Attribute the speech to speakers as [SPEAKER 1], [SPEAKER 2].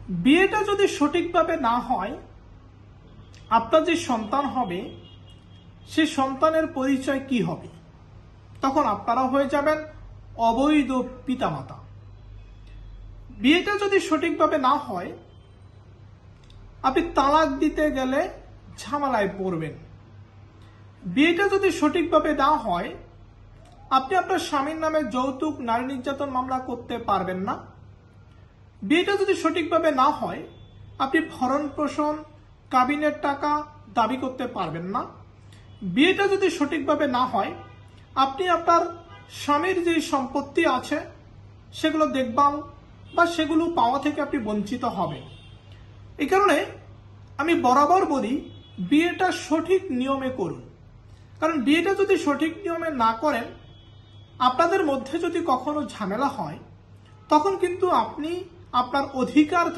[SPEAKER 1] বিয়েটা যদি সঠিকভাবে না হয়, আপনার যে সন্তান হবে সে সন্তানের পরিচয় কি হবে? তখন আপনারা হয়ে যাবেন অবৈধ পিতামাতা। বিয়েটা যদি সঠিকভাবে না হয়, আপনি তালাক দিতে গেলে ঝামেলায় পড়বেন। বিয়েটা যদি সঠিকভাবে না হয়, আপনি আপনার স্বামীর নামে যৌতুক নারী নির্যাতন মামলা করতে পারবেন না। বিয়েটা যদি সঠিকভাবে না হয়, আপনি ভরণ পোষণ কাবিনের টাকা দাবি করতে পারবেন না। বিয়েটা যদি সঠিকভাবে না হয়, আপনি আপনার স্বামীর যে সম্পত্তি আছে সেগুলো দেখভাল বা সেগুলো পাওয়া থেকে আপনি বঞ্চিত হবেন। এই কারণে আমি বরাবর বলি, বিয়েটা সঠিক নিয়মে করুন। কারণ বিয়েটা যদি সঠিক নিয়মে না করেন, আপনাদের মধ্যে যদি কখনো ঝামেলা হয়, তখন কিন্তু আপনি আপনার অধিকার থেকে